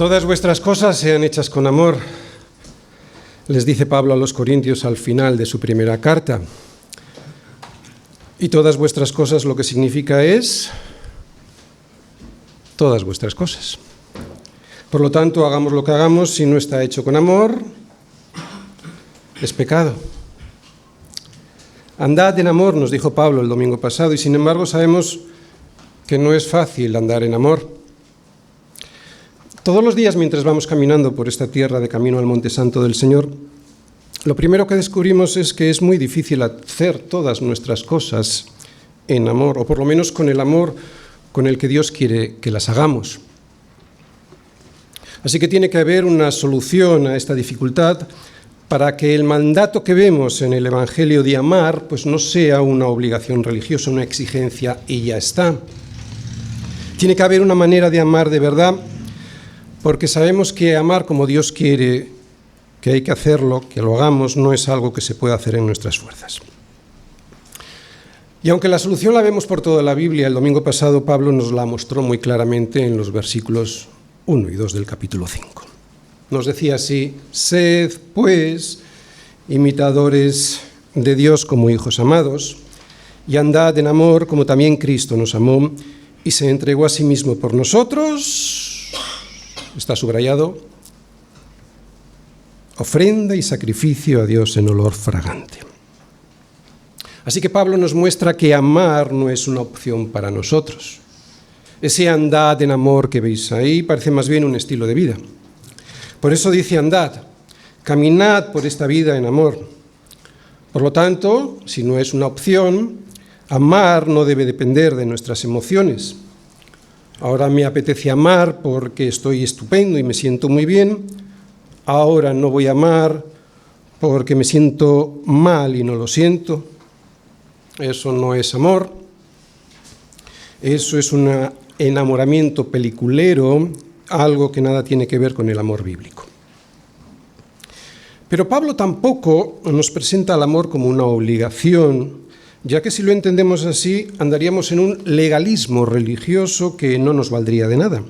Todas vuestras cosas sean hechas con amor, les dice Pablo a los Corintios al final de su primera carta. Y todas vuestras cosas lo que significa es todas vuestras cosas. Por lo tanto, hagamos lo que hagamos, si no está hecho con amor, es pecado. Andad en amor, nos dijo Pablo el domingo pasado, y sin embargo sabemos que no es fácil andar en amor. Todos los días mientras vamos caminando por esta tierra de camino al Monte Santo del Señor, lo primero que descubrimos es que es muy difícil hacer todas nuestras cosas en amor, o por lo menos con el amor con el que Dios quiere que las hagamos. Así que tiene que haber una solución a esta dificultad para que el mandato que vemos en el Evangelio de amar pues no sea una obligación religiosa, una exigencia y ya está. Tiene que haber una manera de amar de verdad, porque sabemos que amar como Dios quiere, que hay que hacerlo, que lo hagamos, no es algo que se pueda hacer en nuestras fuerzas. Y aunque la solución la vemos por toda la Biblia, el domingo pasado Pablo nos la mostró muy claramente en los versículos 1 y 2 del capítulo 5. Nos decía así: sed, pues, imitadores de Dios como hijos amados, y andad en amor como también Cristo nos amó y se entregó a sí mismo por nosotros. Está subrayado: ofrenda y sacrificio a Dios en olor fragante. Así que Pablo nos muestra que amar no es una opción para nosotros. Ese andad en amor que veis ahí parece más bien un estilo de vida. Por eso dice andad, caminad por esta vida en amor. Por lo tanto, si no es una opción, amar no debe depender de nuestras emociones. Ahora me apetece amar porque estoy estupendo y me siento muy bien. Ahora no voy a amar porque me siento mal y no lo siento. Eso no es amor. Eso es un enamoramiento peliculero, algo que nada tiene que ver con el amor bíblico. Pero Pablo tampoco nos presenta al amor como una obligación, ya que si lo entendemos así, andaríamos en un legalismo religioso que no nos valdría de nada.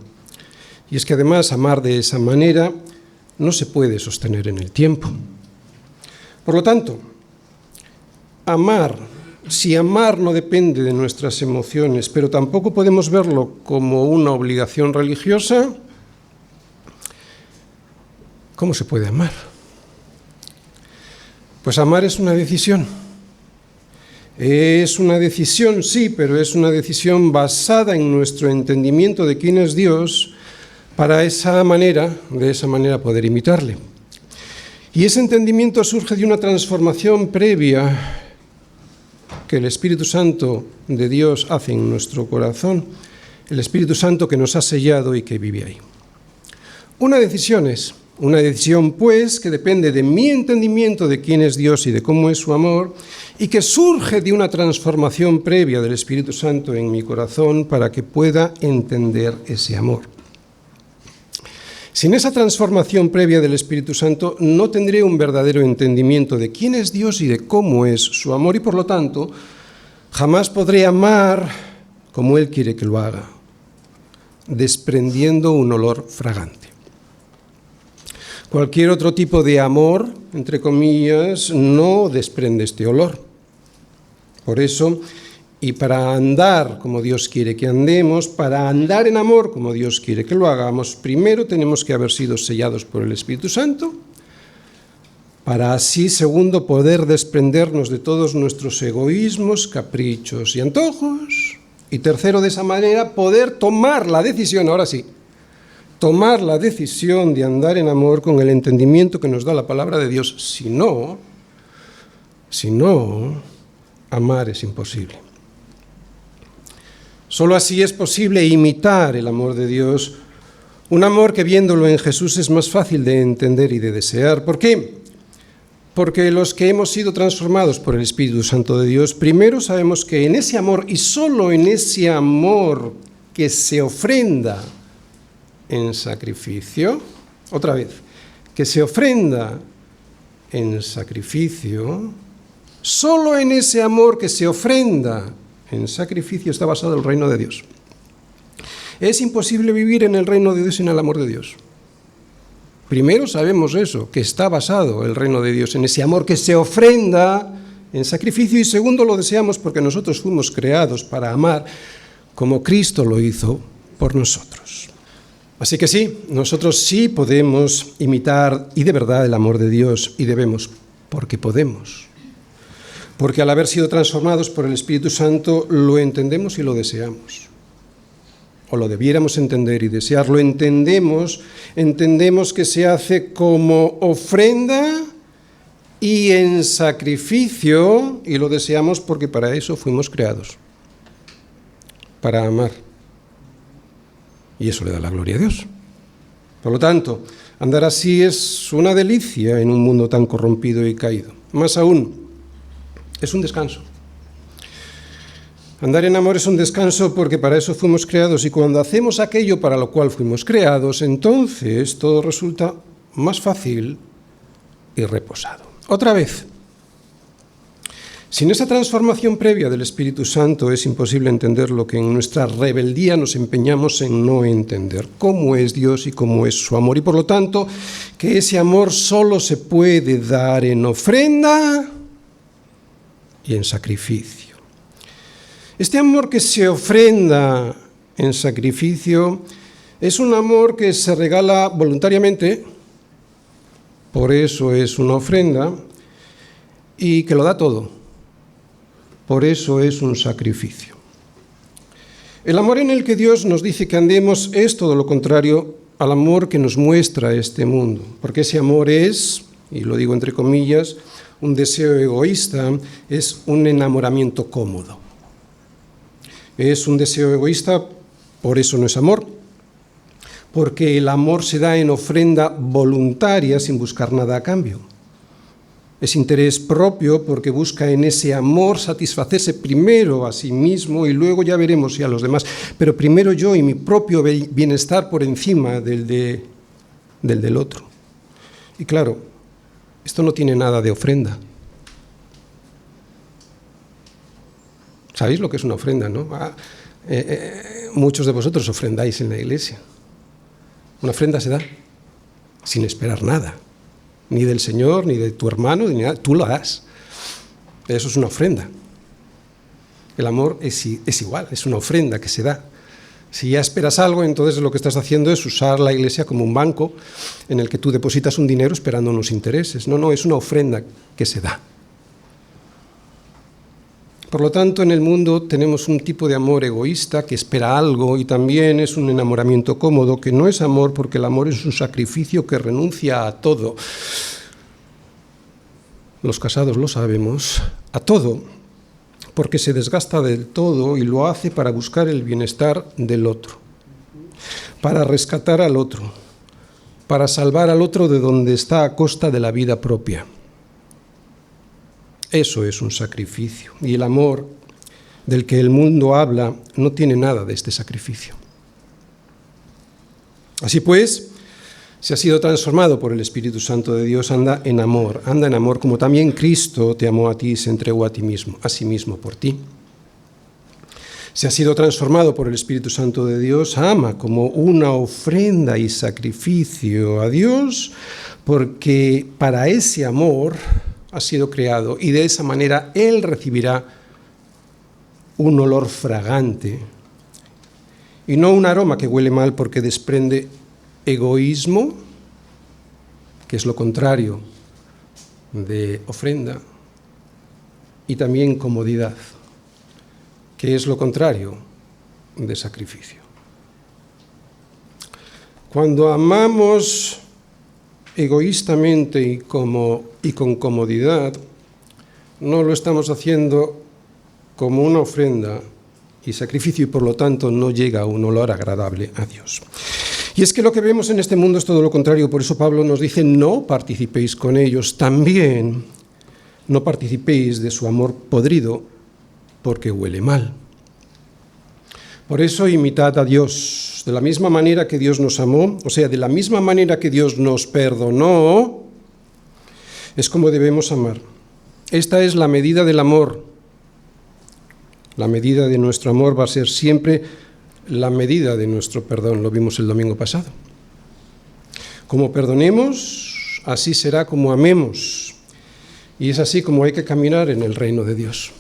Y es que además amar de esa manera no se puede sostener en el tiempo. Por lo tanto, si amar no depende de nuestras emociones, pero tampoco podemos verlo como una obligación religiosa, ¿cómo se puede amar? Pues amar es una decisión. Es una decisión, sí, pero es una decisión basada en nuestro entendimiento de quién es Dios para de esa manera poder imitarle. Y ese entendimiento surge de una transformación previa que el Espíritu Santo de Dios hace en nuestro corazón, el Espíritu Santo que nos ha sellado y que vive ahí. Una decisión pues que depende de mi entendimiento de quién es Dios y de cómo es su amor, y que surge de una transformación previa del Espíritu Santo en mi corazón para que pueda entender ese amor. Sin esa transformación previa del Espíritu Santo no tendré un verdadero entendimiento de quién es Dios y de cómo es su amor, y por lo tanto jamás podré amar como Él quiere que lo haga, desprendiendo un olor fragante. Cualquier otro tipo de amor, entre comillas, no desprende este olor. Por eso, y para andar como Dios quiere que andemos, para andar en amor como Dios quiere que lo hagamos, primero tenemos que haber sido sellados por el Espíritu Santo, para así, segundo, poder desprendernos de todos nuestros egoísmos, caprichos y antojos, y tercero, de esa manera, poder tomar la decisión, ahora sí, tomar la decisión de andar en amor con el entendimiento que nos da la palabra de Dios. Si no, amar es imposible. Solo así es posible imitar el amor de Dios, un amor que viéndolo en Jesús es más fácil de entender y de desear. ¿Por qué? Porque los que hemos sido transformados por el Espíritu Santo de Dios, primero sabemos que en ese amor, y solo en ese amor que se ofrenda en sacrificio, otra vez, que se ofrenda en sacrificio, solo en ese amor que se ofrenda en sacrificio está basado el reino de Dios. Es imposible vivir en el reino de Dios sin el amor de Dios. Primero sabemos eso, que está basado el reino de Dios en ese amor que se ofrenda en sacrificio, y segundo, lo deseamos porque nosotros fuimos creados para amar como Cristo lo hizo por nosotros. Así que sí, nosotros sí podemos imitar y de verdad el amor de Dios, y debemos, porque podemos. Porque al haber sido transformados por el Espíritu Santo lo entendemos y lo deseamos. O lo debiéramos entender y desearlo. Entendemos que se hace como ofrenda y en sacrificio, y lo deseamos porque para eso fuimos creados, para amar. Y eso le da la gloria a Dios. Por lo tanto, andar así es una delicia en un mundo tan corrompido y caído. Más aún, es un descanso. Andar en amor es un descanso porque para eso fuimos creados, y cuando hacemos aquello para lo cual fuimos creados, entonces todo resulta más fácil y reposado. Otra vez, sin esa transformación previa del Espíritu Santo es imposible entender lo que en nuestra rebeldía nos empeñamos en no entender: cómo es Dios y cómo es su amor, y por lo tanto que ese amor solo se puede dar en ofrenda y en sacrificio. Este amor que se ofrenda en sacrificio es un amor que se regala voluntariamente, por eso es una ofrenda, y que lo da todo, por eso es un sacrificio. El amor en el que Dios nos dice que andemos es todo lo contrario al amor que nos muestra este mundo, porque ese amor es, y lo digo entre comillas, un deseo egoísta, es un enamoramiento cómodo. Es un deseo egoísta, por eso no es amor, porque el amor se da en ofrenda voluntaria sin buscar nada a cambio. Es interés propio porque busca en ese amor satisfacerse primero a sí mismo y luego ya veremos si a los demás, pero primero yo y mi propio bienestar por encima del otro. Y claro, esto no tiene nada de ofrenda. ¿Sabéis lo que es una ofrenda, no? Muchos de vosotros ofrendáis en la iglesia. Una ofrenda se da sin esperar nada, ni del Señor, ni de tu hermano, ni nada. Tú lo das. Eso es una ofrenda. El amor es igual, es una ofrenda que se da. Si ya esperas algo, entonces lo que estás haciendo es usar la iglesia como un banco en el que tú depositas un dinero esperando unos intereses. No, es una ofrenda que se da. Por lo tanto, en el mundo tenemos un tipo de amor egoísta que espera algo, y también es un enamoramiento cómodo que no es amor, porque el amor es un sacrificio que renuncia a todo. Los casados lo sabemos, a todo, porque se desgasta del todo y lo hace para buscar el bienestar del otro, para rescatar al otro, para salvar al otro de donde está a costa de la vida propia. Eso es un sacrificio, y el amor del que el mundo habla no tiene nada de este sacrificio. Así pues, si has sido transformado por el Espíritu Santo de Dios, anda en amor como también Cristo te amó a ti y se entregó a sí mismo por ti. Si has sido transformado por el Espíritu Santo de Dios, ama como una ofrenda y sacrificio a Dios, porque para ese amor ha sido creado, y de esa manera Él recibirá un olor fragante y no un aroma que huele mal, porque desprende egoísmo, que es lo contrario de ofrenda, y también comodidad, que es lo contrario de sacrificio. Cuando amamos egoístamente y con comodidad, no lo estamos haciendo como una ofrenda y sacrificio, y por lo tanto no llega un olor agradable a Dios. Y es que lo que vemos en este mundo es todo lo contrario. Por eso Pablo nos dice: no participéis con ellos, también no participéis de su amor podrido, porque huele mal. Por eso imitad a Dios, de la misma manera que Dios nos amó, o sea, de la misma manera que Dios nos perdonó, es como debemos amar. Esta es la medida del amor. La medida de nuestro amor va a ser siempre la medida de nuestro perdón. Lo vimos el domingo pasado. Como perdonemos, así será como amemos. Y es así como hay que caminar en el reino de Dios.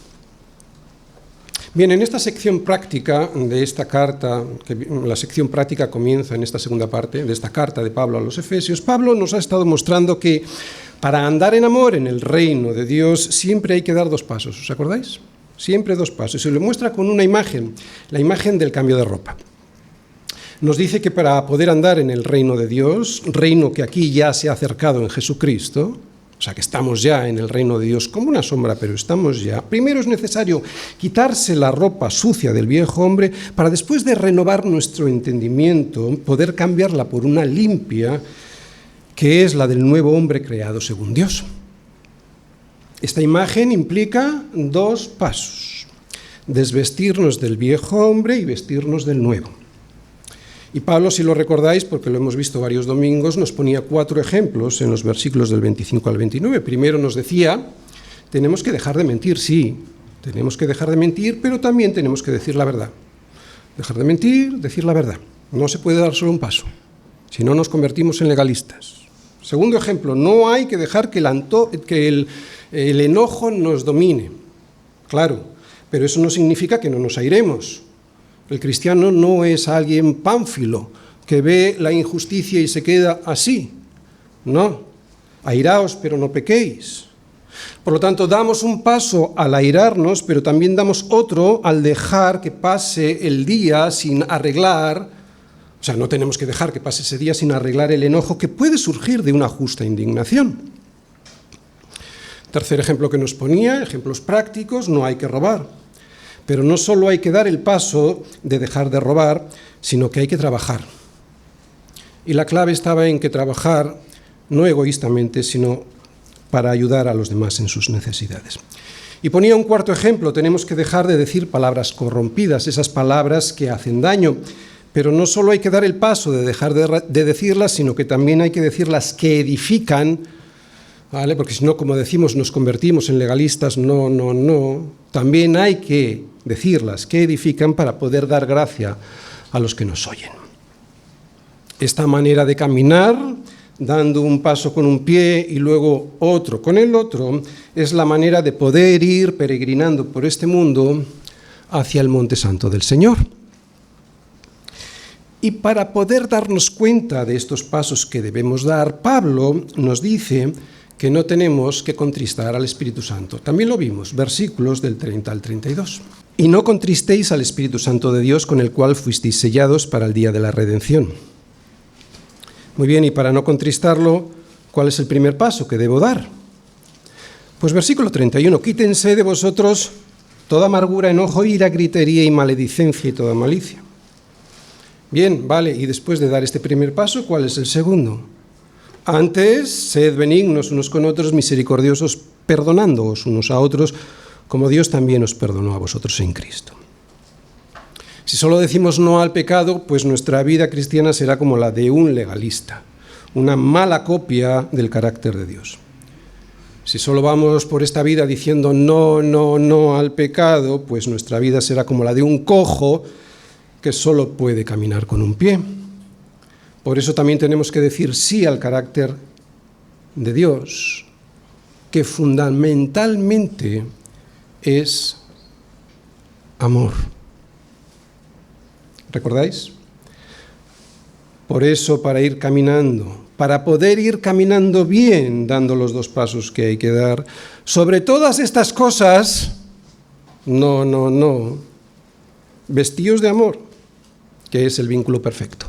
Bien, en esta sección práctica de esta carta, la sección práctica comienza en esta segunda parte de esta carta de Pablo a los Efesios, Pablo nos ha estado mostrando que para andar en amor en el reino de Dios siempre hay que dar 2 pasos, ¿os acordáis? Siempre 2 pasos. Y se lo muestra con una imagen, la imagen del cambio de ropa. Nos dice que para poder andar en el reino de Dios, reino que aquí ya se ha acercado en Jesucristo, o sea que estamos ya en el reino de Dios como una sombra, pero estamos ya. Primero es necesario quitarse la ropa sucia del viejo hombre para después de renovar nuestro entendimiento, poder cambiarla por una limpia, que es la del nuevo hombre creado según Dios. Esta imagen implica 2 pasos: desvestirnos del viejo hombre y vestirnos del nuevo. Y Pablo, si lo recordáis, porque lo hemos visto varios domingos, nos ponía 4 ejemplos en los versículos del 25 al 29. Primero nos decía, tenemos que dejar de mentir, sí, tenemos que dejar de mentir, pero también tenemos que decir la verdad. Dejar de mentir, decir la verdad. No se puede dar solo un paso, si no nos convertimos en legalistas. Segundo ejemplo, no hay que dejar que el enojo nos domine. Claro, pero eso no significa que no nos airemos. El cristiano no es alguien pánfilo que ve la injusticia y se queda así. No, airaos, pero no pequéis. Por lo tanto, damos un paso al airarnos, pero también damos otro al dejar que pase el día sin arreglar. O sea, no tenemos que dejar que pase ese día sin arreglar el enojo que puede surgir de una justa indignación. Tercer ejemplo que nos ponía, ejemplos prácticos, no hay que robar. Pero no solo hay que dar el paso de dejar de robar, sino que hay que trabajar. Y la clave estaba en que trabajar no egoístamente, sino para ayudar a los demás en sus necesidades. Y ponía un cuarto ejemplo, tenemos que dejar de decir palabras corrompidas, esas palabras que hacen daño. Pero no solo hay que dar el paso de dejar de decirlas, sino que también hay que decirlas que edifican, ¿vale? Porque si no, como decimos, nos convertimos en legalistas. No. También hay que decirlas que edifican para poder dar gracia a los que nos oyen. Esta manera de caminar, dando un paso con un pie y luego otro con el otro, es la manera de poder ir peregrinando por este mundo hacia el Monte Santo del Señor. Y para poder darnos cuenta de estos pasos que debemos dar, Pablo nos dice que no tenemos que contristar al Espíritu Santo. También lo vimos, versículos del 30 al 32. Y no contristéis al Espíritu Santo de Dios, con el cual fuisteis sellados para el día de la redención. Muy bien, y para no contristarlo, ¿cuál es el primer paso que debo dar? Pues versículo 31, quítense de vosotros toda amargura, enojo, ira, gritería y maledicencia y toda malicia. Bien, vale, y después de dar este primer paso, ¿cuál es el segundo? Antes, sed benignos unos con otros, misericordiosos, perdonándoos unos a otros, como Dios también os perdonó a vosotros en Cristo. Si solo decimos no al pecado, pues nuestra vida cristiana será como la de un legalista, una mala copia del carácter de Dios. Si solo vamos por esta vida diciendo no al pecado, pues nuestra vida será como la de un cojo que solo puede caminar con un pie. Por eso también tenemos que decir sí al carácter de Dios, que fundamentalmente es amor. ¿Recordáis? Por eso, para ir caminando, para poder ir caminando bien, dando los 2 pasos que hay que dar, sobre todas estas cosas, vestíos de amor, que es el vínculo perfecto.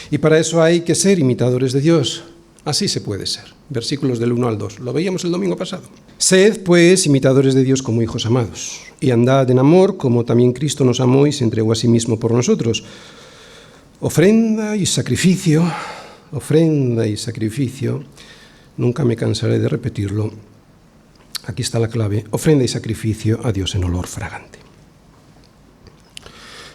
Y para eso hay que ser imitadores de Dios. Así se puede ser. Versículos del 1 al 2. Lo veíamos el domingo pasado. Sed, pues, imitadores de Dios como hijos amados, y andad en amor, como también Cristo nos amó y se entregó a sí mismo por nosotros. Ofrenda y sacrificio, nunca me cansaré de repetirlo. Aquí está la clave, ofrenda y sacrificio a Dios en olor fragante.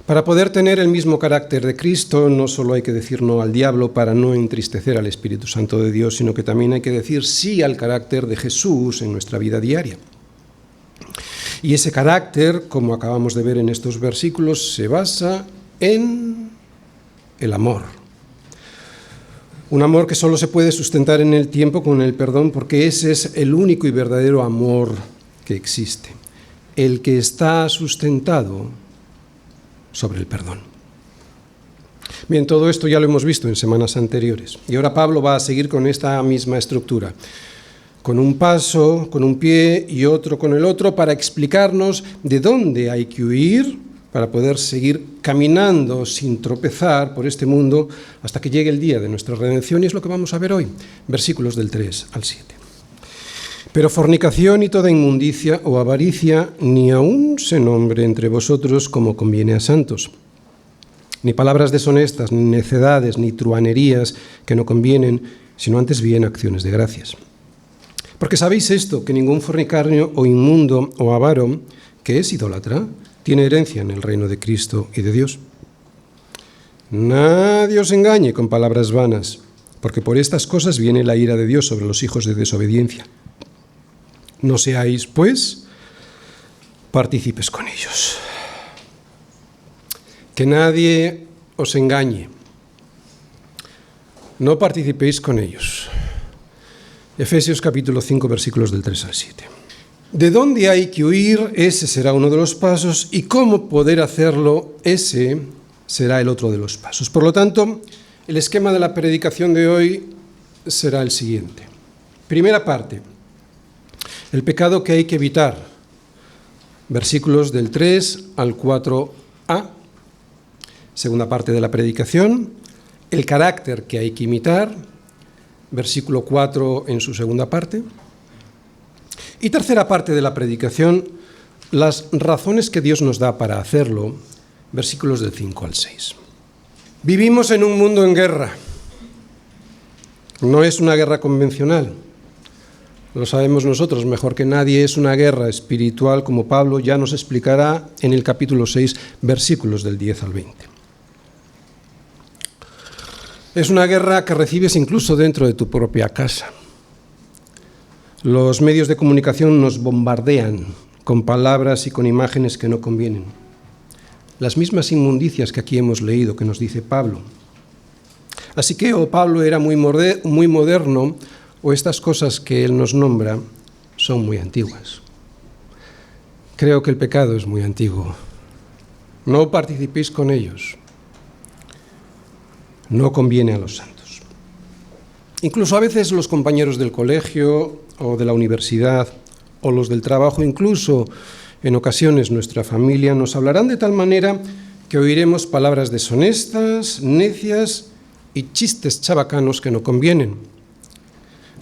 Para poder tener el mismo carácter de Cristo, no solo hay que decir no al diablo para no entristecer al Espíritu Santo de Dios, sino que también hay que decir sí al carácter de Jesús en nuestra vida diaria. Y ese carácter, como acabamos de ver en estos versículos, se basa en el amor. Un amor que solo se puede sustentar en el tiempo con el perdón, porque ese es el único y verdadero amor que existe, el que está sustentado sobre el perdón. Bien, todo esto ya lo hemos visto en semanas anteriores, y ahora Pablo va a seguir con esta misma estructura, con un paso, con un pie y otro con el otro, para explicarnos de dónde hay que huir para poder seguir caminando sin tropezar por este mundo hasta que llegue el día de nuestra redención, y es lo que vamos a ver hoy, versículos del 3 al 7. Pero fornicación y toda inmundicia o avaricia ni aun se nombre entre vosotros como conviene a santos, ni palabras deshonestas, ni necedades, ni truhanerías que no convienen, sino antes bien acciones de gracias. Porque sabéis esto, que ningún fornicario o inmundo o avaro, que es idólatra, tiene herencia en el reino de Cristo y de Dios. Nadie os engañe con palabras vanas, porque por estas cosas viene la ira de Dios sobre los hijos de desobediencia. No seáis, pues, partícipes con ellos. Que nadie os engañe. No participéis con ellos. Efesios capítulo 5, versículos del 3 al 7. ¿De dónde hay que huir? Ese será uno de los pasos, y cómo poder hacerlo, ese será el otro de los pasos. Por lo tanto, el esquema de la predicación de hoy será el siguiente. Primera parte, el pecado que hay que evitar, versículos del 3 al 4a. Segunda parte de la predicación, el carácter que hay que imitar, versículo 4 en su segunda parte. Y tercera parte de la predicación, las razones que Dios nos da para hacerlo, versículos del 5 al 6. Vivimos en un mundo en guerra. No es una guerra convencional. Lo sabemos nosotros mejor que nadie, es una guerra espiritual, como Pablo ya nos explicará en el capítulo 6, versículos del 10 al 20. Es una guerra que recibes incluso dentro de tu propia casa. Los medios de comunicación nos bombardean con palabras y con imágenes que no convienen. Las mismas inmundicias que aquí hemos leído, que nos dice Pablo. Así que o Pablo era muy moderno, o estas cosas que él nos nombra son muy antiguas. Creo que el pecado es muy antiguo. No participéis con ellos. No conviene a los santos. Incluso a veces los compañeros del colegio o de la universidad o los del trabajo, incluso en ocasiones nuestra familia, nos hablarán de tal manera que oiremos palabras deshonestas, necias y chistes chabacanos que no convienen.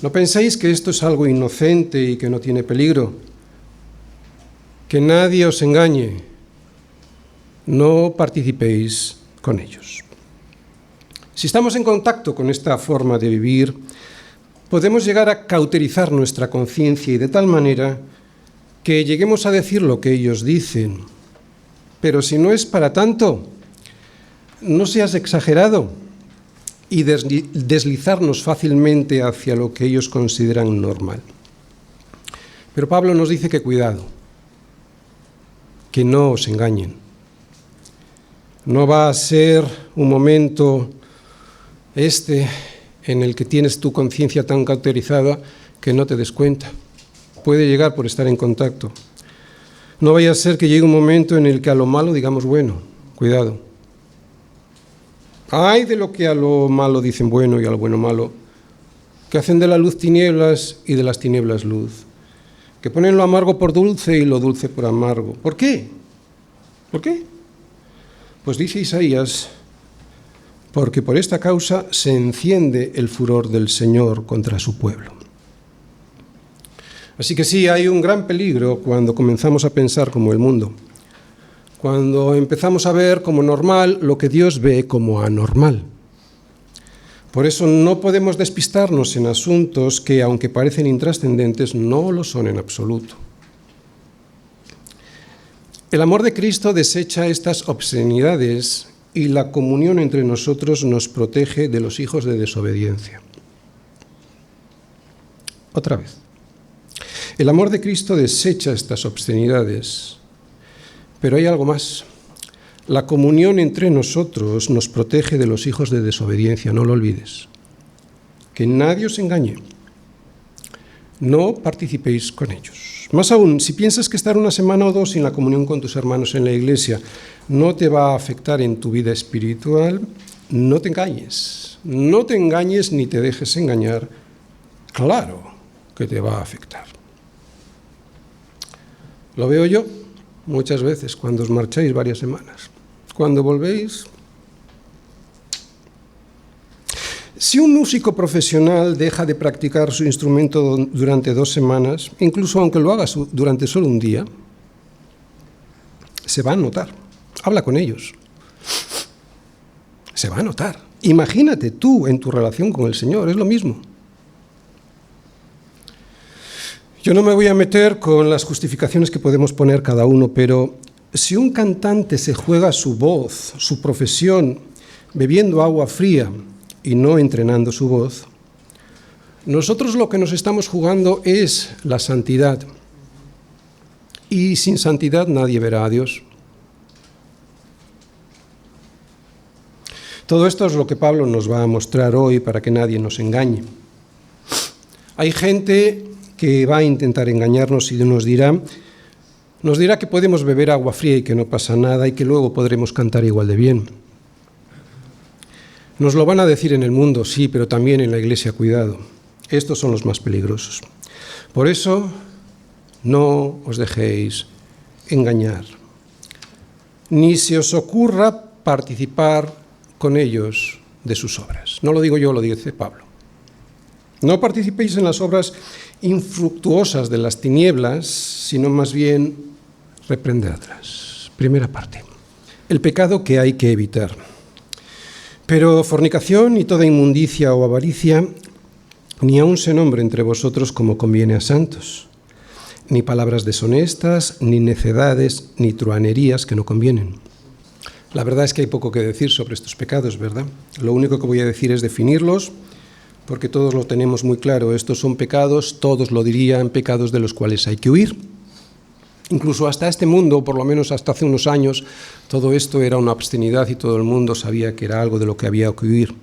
No penséis que esto es algo inocente y que no tiene peligro. Que nadie os engañe. No participéis con ellos. Si estamos en contacto con esta forma de vivir, podemos llegar a cauterizar nuestra conciencia y de tal manera que lleguemos a decir lo que ellos dicen. Pero si no es para tanto, no seas exagerado y deslizarnos fácilmente hacia lo que ellos consideran normal. Pero Pablo nos dice que cuidado, que no os engañen. No va a ser un momento en el que tienes tu conciencia tan cauterizada que no te des cuenta. Puede llegar por estar en contacto. No vaya a ser que llegue un momento en el que a lo malo digamos bueno, cuidado. Ay de lo que a lo malo dicen bueno y a lo bueno malo, que hacen de la luz tinieblas y de las tinieblas luz, que ponen lo amargo por dulce y lo dulce por amargo. ¿Por qué? ¿Por qué? Pues dice Isaías, porque por esta causa se enciende el furor del Señor contra su pueblo. Así que sí, hay un gran peligro cuando comenzamos a pensar como el mundo, cuando empezamos a ver como normal lo que Dios ve como anormal. Por eso no podemos despistarnos en asuntos que, aunque parecen intrascendentes, no lo son en absoluto. El amor de Cristo desecha estas obscenidades y la comunión entre nosotros nos protege de los hijos de desobediencia. Otra vez. El amor de Cristo desecha estas obscenidades, pero hay algo más. La comunión entre nosotros nos protege de los hijos de desobediencia, no lo olvides. que nadie os engañe. No participéis con ellos. Más aún, si piensas que estar una semana o dos sin la comunión con tus hermanos en la iglesia no te va a afectar en tu vida espiritual, no te engañes. No te engañes ni te dejes engañar. Claro que te va a afectar. Lo veo yo muchas veces cuando os marcháis varias semanas. Cuando volvéis... Si un músico profesional deja de practicar su instrumento durante 2 semanas, incluso aunque lo haga durante solo un día, se va a notar. Habla con ellos. Se va a notar. Imagínate tú en tu relación con el Señor, es lo mismo. Yo no me voy a meter con las justificaciones que podemos poner cada uno, pero si un cantante se juega su voz, su profesión, bebiendo agua fría y no entrenando su voz, nosotros lo que nos estamos jugando es la santidad. Y sin santidad nadie verá a Dios. Todo esto es lo que Pablo nos va a mostrar hoy para que nadie nos engañe. Hay gente que va a intentar engañarnos y nos dirá que podemos beber agua fría y que no pasa nada y que luego podremos cantar igual de bien. Nos lo van a decir en el mundo, sí, pero también en la iglesia, cuidado. Estos son los más peligrosos. Por eso, no os dejéis engañar. Ni se os ocurra participar con ellos de sus obras. No lo digo yo, lo dice Pablo. No participéis en las obras infructuosas de las tinieblas, sino más bien reprendedlas. Primera parte. El pecado que hay que evitar. Pero fornicación y toda inmundicia o avaricia, ni aun se nombre entre vosotros como conviene a santos, ni palabras deshonestas, ni necedades, ni truhanerías que no convienen. La verdad es que hay poco que decir sobre estos pecados, ¿verdad? Lo único que voy a decir es definirlos, porque todos lo tenemos muy claro. Estos son pecados, todos lo dirían, pecados de los cuales hay que huir. Incluso hasta este mundo, por lo menos hasta hace unos años, todo esto era una obscenidad y todo el mundo sabía que era algo de lo que había que huir.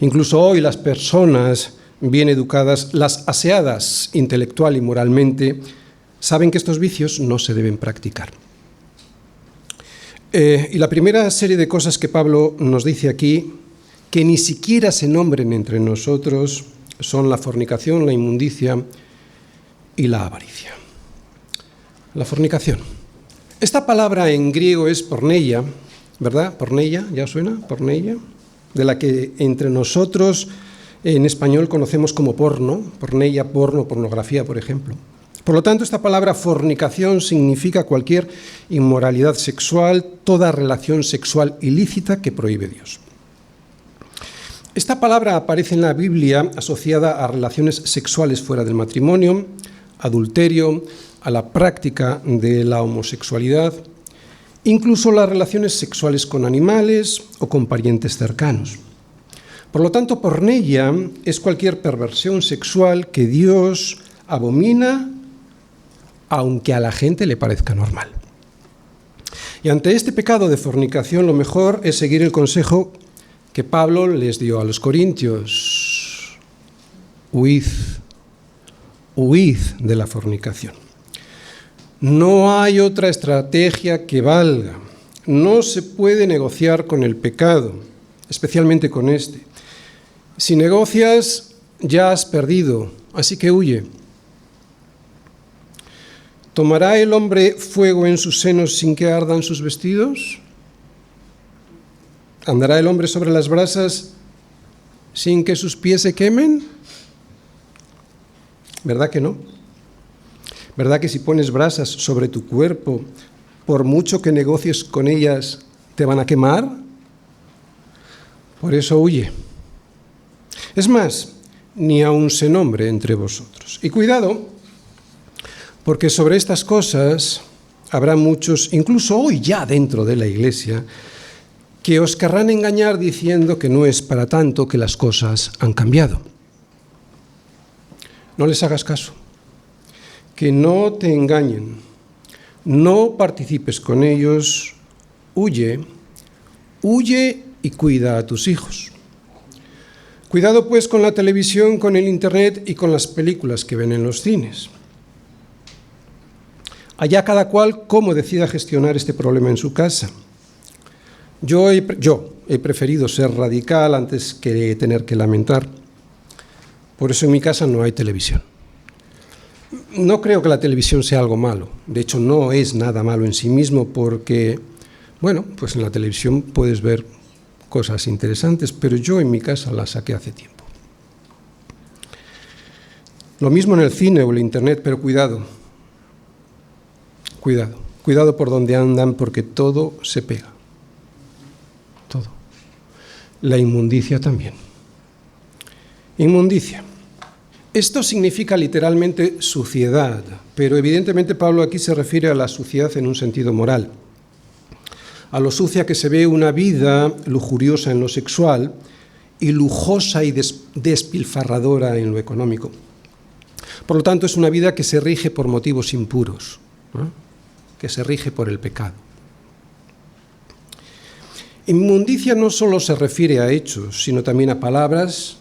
Incluso hoy las personas bien educadas, las aseadas intelectual y moralmente, saben que estos vicios no se deben practicar. Y la primera serie de cosas que Pablo nos dice aquí, que ni siquiera se nombren entre nosotros, son la fornicación, la inmundicia y la avaricia. La fornicación. Esta palabra en griego es porneia, ¿verdad? Porneia, ¿ya suena? Porneia, de la que entre nosotros en español conocemos como porno, porneia, porno, pornografía, por ejemplo. Por lo tanto, esta palabra fornicación significa cualquier inmoralidad sexual, toda relación sexual ilícita que prohíbe Dios. Esta palabra aparece en la Biblia asociada a relaciones sexuales fuera del matrimonio, adulterio, a la práctica de la homosexualidad, incluso las relaciones sexuales con animales o con parientes cercanos. Por lo tanto, porneia es cualquier perversión sexual que Dios abomina, aunque a la gente le parezca normal. Y ante este pecado de fornicación, lo mejor es seguir el consejo que Pablo les dio a los corintios: huid de la fornicación. No hay otra estrategia que valga. No se puede negociar con el pecado, especialmente con este. Si negocias, ya has perdido, así que huye. ¿Tomará el hombre fuego en sus senos sin que ardan sus vestidos? ¿Andará el hombre sobre las brasas sin que sus pies se quemen? ¿Verdad que no? ¿Verdad que si pones brasas sobre tu cuerpo, por mucho que negocies con ellas, te van a quemar? Por eso huye. Es más, ni aun se nombre entre vosotros. Y cuidado, porque sobre estas cosas habrá muchos, incluso hoy ya dentro de la iglesia, que os querrán engañar diciendo que no es para tanto, que las cosas han cambiado. No les hagas caso. Que no te engañen. No participes con ellos. Huye y cuida a tus hijos. Cuidado pues con la televisión, con el internet y con las películas que ven en los cines. Allá cada cual cómo decida gestionar este problema en su casa. Yo he preferido ser radical antes que tener que lamentar. Por eso en mi casa no hay televisión. No creo que la televisión sea algo malo. De hecho, no es nada malo en sí mismo porque, bueno, pues en la televisión puedes ver cosas interesantes, pero yo en mi casa las saqué hace tiempo. Lo mismo en el cine o el internet, pero cuidado por donde andan porque todo se pega. Todo. La inmundicia también. Inmundicia. Esto significa literalmente suciedad, pero evidentemente Pablo aquí se refiere a la suciedad en un sentido moral. A lo sucia que se ve una vida lujuriosa en lo sexual y lujosa y despilfarradora en lo económico. Por lo tanto, es una vida que se rige por motivos impuros, ¿no? Que se rige por el pecado. Inmundicia no solo se refiere a hechos, sino también a palabras,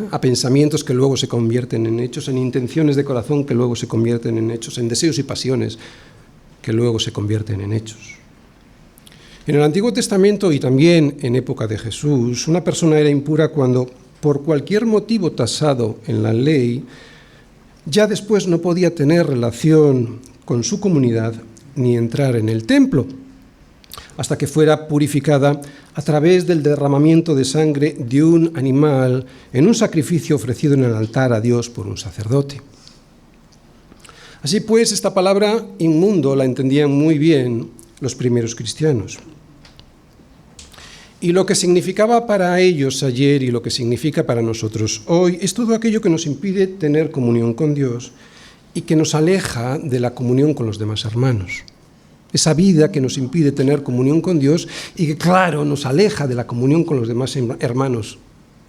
a pensamientos que luego se convierten en hechos, en intenciones de corazón que luego se convierten en hechos, en deseos y pasiones que luego se convierten en hechos. En el Antiguo Testamento y también en época de Jesús, una persona era impura cuando, por cualquier motivo tasado en la ley, ya después no podía tener relación con su comunidad ni entrar en el templo, hasta que fuera purificada a través del derramamiento de sangre de un animal en un sacrificio ofrecido en el altar a Dios por un sacerdote. Así pues, esta palabra inmundo la entendían muy bien los primeros cristianos. Y lo que significaba para ellos ayer y lo que significa para nosotros hoy es todo aquello que nos impide tener comunión con Dios y que nos aleja de la comunión con los demás hermanos. Esa vida que nos impide tener comunión con Dios y que, claro, nos aleja de la comunión con los demás hermanos.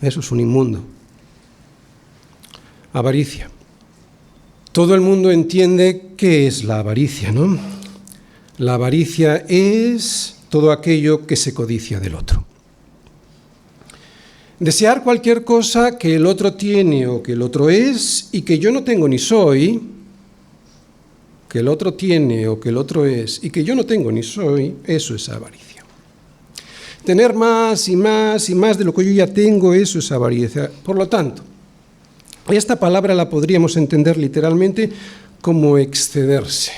Eso es un inmundo. Avaricia. Todo el mundo entiende qué es la avaricia, ¿no? La avaricia es todo aquello que se codicia del otro. Desear cualquier cosa que el otro tiene o que el otro es y que yo no tengo ni soy, que el otro tiene o que el otro es y que yo no tengo ni soy, eso es avaricia. Tener más y más y más de lo que yo ya tengo, eso es avaricia. Por lo tanto, esta palabra la podríamos entender literalmente como excederse,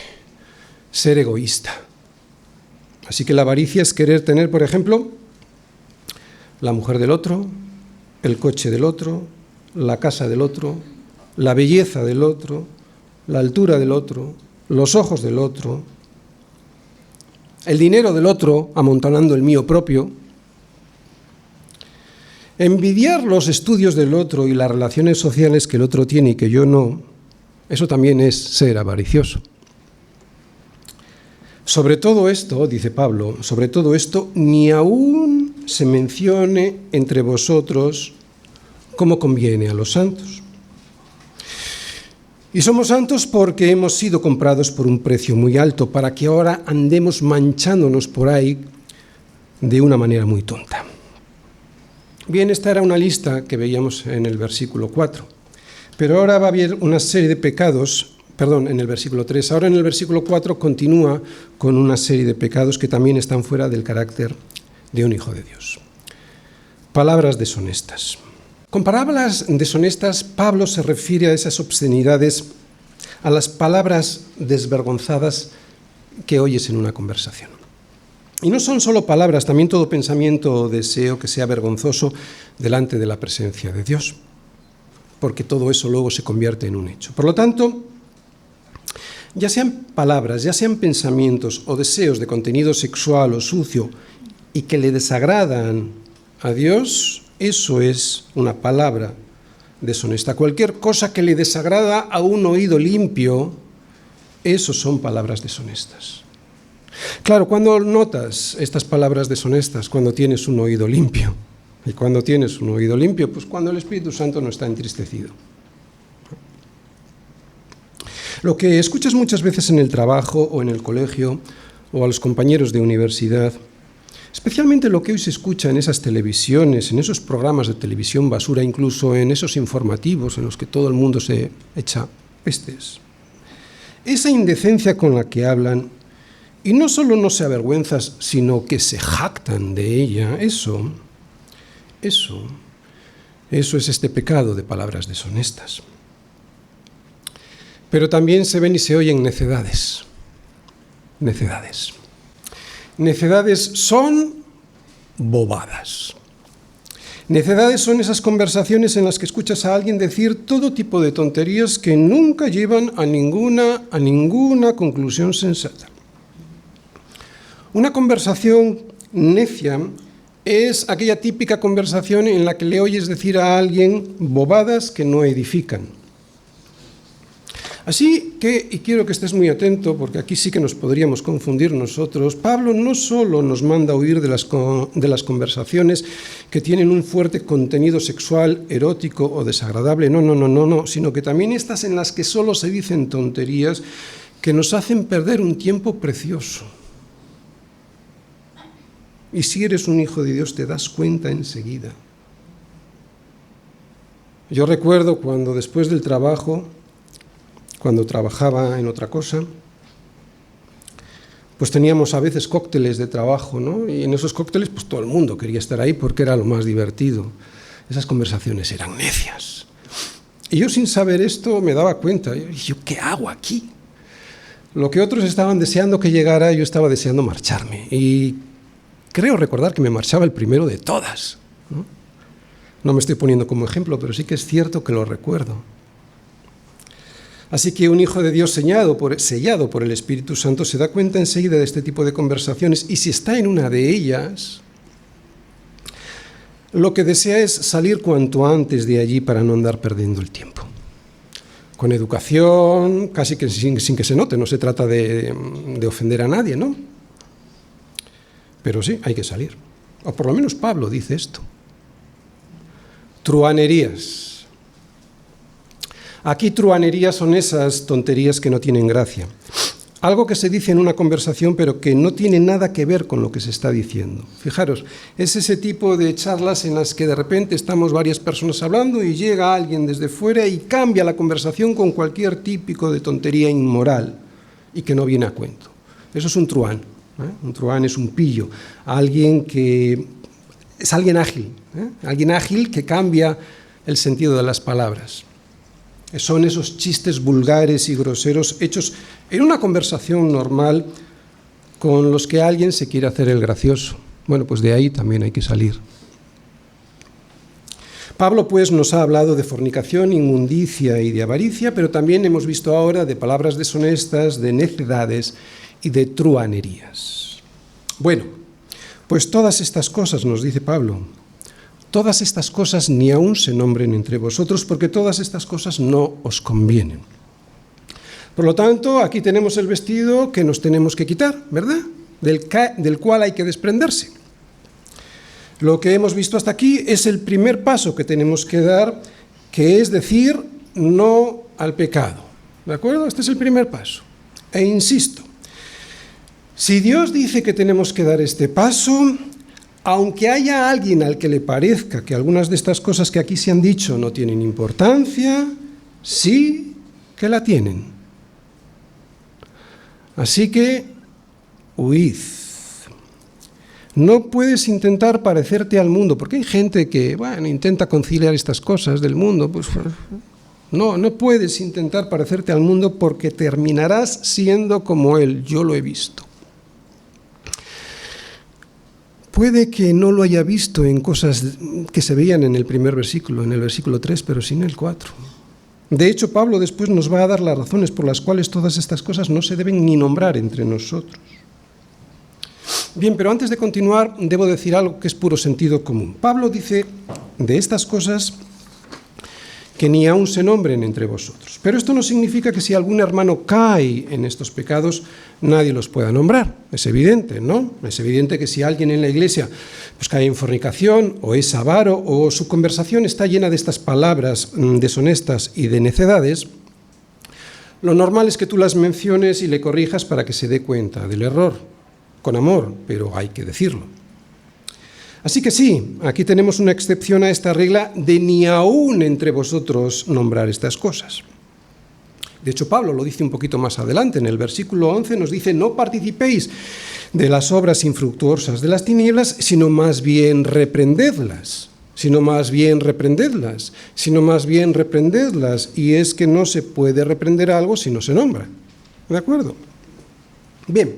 ser egoísta. Así que la avaricia es querer tener, por ejemplo, la mujer del otro, el coche del otro, la casa del otro, la belleza del otro, la altura del otro, los ojos del otro, el dinero del otro, amontonando el mío propio. Envidiar los estudios del otro y las relaciones sociales que el otro tiene y que yo no, eso también es ser avaricioso. Sobre todo esto, dice Pablo, sobre todo esto, ni aún se mencione entre vosotros como conviene a los santos. Y somos santos porque hemos sido comprados por un precio muy alto, para que ahora andemos manchándonos por ahí de una manera muy tonta. Bien, esta era una lista que veíamos en el versículo 4, pero ahora va a haber una serie de pecados, en el versículo 3, ahora en el versículo 4 continúa con una serie de pecados que también están fuera del carácter de un hijo de Dios. Palabras deshonestas. Con palabras deshonestas, Pablo se refiere a esas obscenidades, a las palabras desvergonzadas que oyes en una conversación. Y no son solo palabras, también todo pensamiento o deseo que sea vergonzoso delante de la presencia de Dios, porque todo eso luego se convierte en un hecho. Por lo tanto, ya sean palabras, ya sean pensamientos o deseos de contenido sexual o sucio y que le desagradan a Dios, eso es una palabra deshonesta. Cualquier cosa que le desagrada a un oído limpio, eso son palabras deshonestas. Claro, ¿cuándo notas estas palabras deshonestas? Cuando tienes un oído limpio. ¿Y cuando tienes un oído limpio? Pues cuando el Espíritu Santo no está entristecido. Lo que escuchas muchas veces en el trabajo o en el colegio o a los compañeros de universidad Especialmente lo que hoy se escucha en esas televisiones, en esos programas de televisión basura, incluso en esos informativos en los que todo el mundo se echa pestes. Esa indecencia con la que hablan, y no solo no se avergüenzan, sino que se jactan de ella, eso es este pecado de palabras deshonestas. Pero también se ven y se oyen necedades. Necedades. Necedades son bobadas. Necedades son esas conversaciones en las que escuchas a alguien decir todo tipo de tonterías que nunca llevan a ninguna conclusión sensata. Una conversación necia es aquella típica conversación en la que le oyes decir a alguien bobadas que no edifican. Así que, y quiero que estés muy atento, porque aquí sí que nos podríamos confundir nosotros, Pablo no solo nos manda huir de las conversaciones que tienen un fuerte contenido sexual, erótico o desagradable, no, sino que también estas en las que solo se dicen tonterías que nos hacen perder un tiempo precioso. Y si eres un hijo de Dios te das cuenta enseguida. Yo recuerdo cuando después del trabajo, cuando trabajaba en otra cosa, pues teníamos a veces cócteles de trabajo, ¿no? Y en esos cócteles pues todo el mundo quería estar ahí porque era lo más divertido. Esas conversaciones eran necias. Y yo sin saber esto me daba cuenta, yo ¿qué hago aquí? Lo que otros estaban deseando que llegara, yo estaba deseando marcharme. Y creo recordar que me marchaba el primero de todas, ¿no? No me estoy poniendo como ejemplo, pero sí que es cierto que lo recuerdo. Así que un hijo de Dios sellado por el Espíritu Santo se da cuenta enseguida de este tipo de conversaciones y si está en una de ellas, lo que desea es salir cuanto antes de allí para no andar perdiendo el tiempo. Con educación, casi que sin que se note, no se trata de ofender a nadie, ¿no? Pero sí, hay que salir. O por lo menos Pablo dice esto. Truhanerías. Aquí truhanerías son esas tonterías que no tienen gracia. Algo que se dice en una conversación pero que no tiene nada que ver con lo que se está diciendo. Fijaros, es ese tipo de charlas en las que de repente estamos varias personas hablando y llega alguien desde fuera y cambia la conversación con cualquier típico de tontería inmoral y que no viene a cuento. Eso es un truhán. Un truhán es un pillo, alguien ágil que cambia el sentido de las palabras. Son esos chistes vulgares y groseros hechos en una conversación normal con los que alguien se quiere hacer el gracioso. Bueno, pues de ahí también hay que salir. Pablo pues nos ha hablado de fornicación, inmundicia y de avaricia, pero también hemos visto ahora de palabras deshonestas, de necedades y de truhanerías. Bueno, pues todas estas cosas, nos dice Pablo, todas estas cosas ni aún se nombren entre vosotros, porque todas estas cosas no os convienen. Por lo tanto, aquí tenemos el vestido que nos tenemos que quitar, ¿verdad? Del cual hay que desprenderse. Lo que hemos visto hasta aquí es el primer paso que tenemos que dar, que es decir no al pecado. ¿De acuerdo? Este es el primer paso. E insisto, si Dios dice que tenemos que dar este paso, aunque haya alguien al que le parezca que algunas de estas cosas que aquí se han dicho no tienen importancia, sí que la tienen. Así que, huid. No puedes intentar parecerte al mundo, porque hay gente que, intenta conciliar estas cosas del mundo. Pues no puedes intentar parecerte al mundo porque terminarás siendo como él. Yo lo he visto. Puede que no lo haya visto en cosas que se veían en el primer versículo, en el versículo 3, pero sí en el 4. De hecho, Pablo después nos va a dar las razones por las cuales todas estas cosas no se deben ni nombrar entre nosotros. Bien, pero antes de continuar, debo decir algo que es puro sentido común. Pablo dice de estas cosas que ni aún se nombren entre vosotros. Pero esto no significa que si algún hermano cae en estos pecados, nadie los pueda nombrar. Es evidente, ¿no? Es evidente que si alguien en la iglesia pues cae en fornicación, o es avaro, o su conversación está llena de estas palabras deshonestas y de necedades, lo normal es que tú las menciones y le corrijas para que se dé cuenta del error, con amor, pero hay que decirlo. Así que sí, aquí tenemos una excepción a esta regla de ni aún entre vosotros nombrar estas cosas. De hecho, Pablo lo dice un poquito más adelante, en el versículo 11 nos dice: no participéis de las obras infructuosas de las tinieblas, sino más bien reprendedlas. Y es que no se puede reprender algo si no se nombra. ¿De acuerdo? Bien,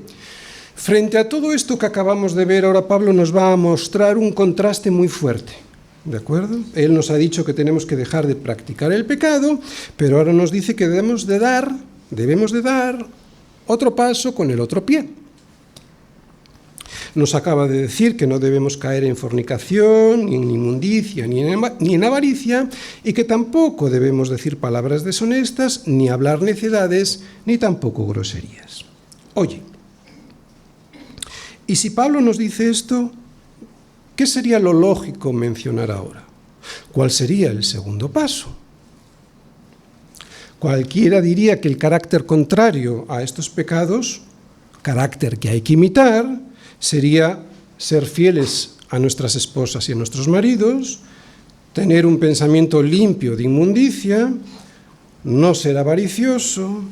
frente a todo esto que acabamos de ver, ahora Pablo nos va a mostrar un contraste muy fuerte. ¿De acuerdo? Él nos ha dicho que tenemos que dejar de practicar el pecado, pero ahora nos dice que debemos de dar otro paso con el otro pie. Nos acaba de decir que no debemos caer en fornicación, ni en inmundicia, ni en avaricia, y que tampoco debemos decir palabras deshonestas, ni hablar necedades, ni tampoco groserías. Oye, y si Pablo nos dice esto, ¿qué sería lo lógico mencionar ahora? ¿Cuál sería el segundo paso? Cualquiera diría que el carácter contrario a estos pecados, carácter que hay que imitar, sería ser fieles a nuestras esposas y a nuestros maridos, tener un pensamiento limpio de inmundicia, no ser avaricioso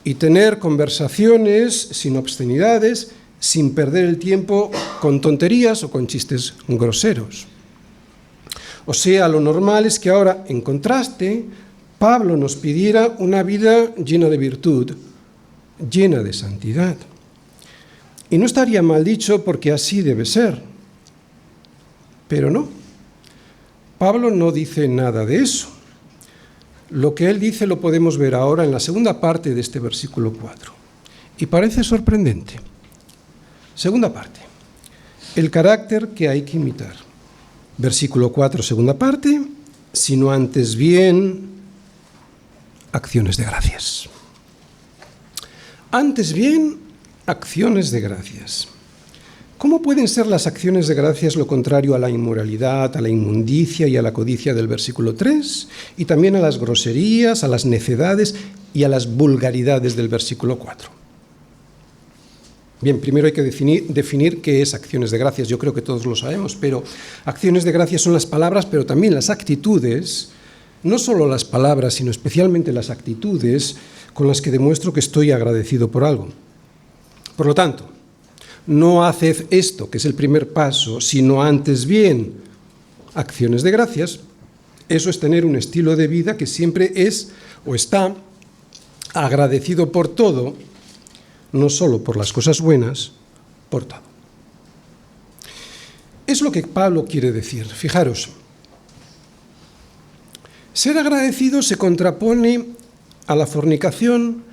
y tener conversaciones sin obscenidades, sin perder el tiempo con tonterías o con chistes groseros. O sea, lo normal es que ahora, en contraste, Pablo nos pidiera una vida llena de virtud, llena de santidad. Y no estaría mal dicho porque así debe ser. Pero no. Pablo no dice nada de eso. Lo que él dice lo podemos ver ahora en la segunda parte de este versículo 4. Y parece sorprendente. Segunda parte. El carácter que hay que imitar. Versículo 4, segunda parte. Sino antes bien, acciones de gracias. Antes bien, acciones de gracias. ¿Cómo pueden ser las acciones de gracias lo contrario a la inmoralidad, a la inmundicia y a la codicia del versículo 3? Y también a las groserías, a las necedades y a las vulgaridades del versículo 4. Bien, primero hay que definir qué es acciones de gracias. Yo creo que todos lo sabemos, pero acciones de gracias son las palabras, pero también las actitudes, no solo las palabras, sino especialmente las actitudes con las que demuestro que estoy agradecido por algo. Por lo tanto, no haced esto, que es el primer paso, sino antes bien acciones de gracias. Eso es tener un estilo de vida que siempre es o está agradecido por todo, no solo por las cosas buenas, por todo. Es lo que Pablo quiere decir. Fijaros, ser agradecido se contrapone a la fornicación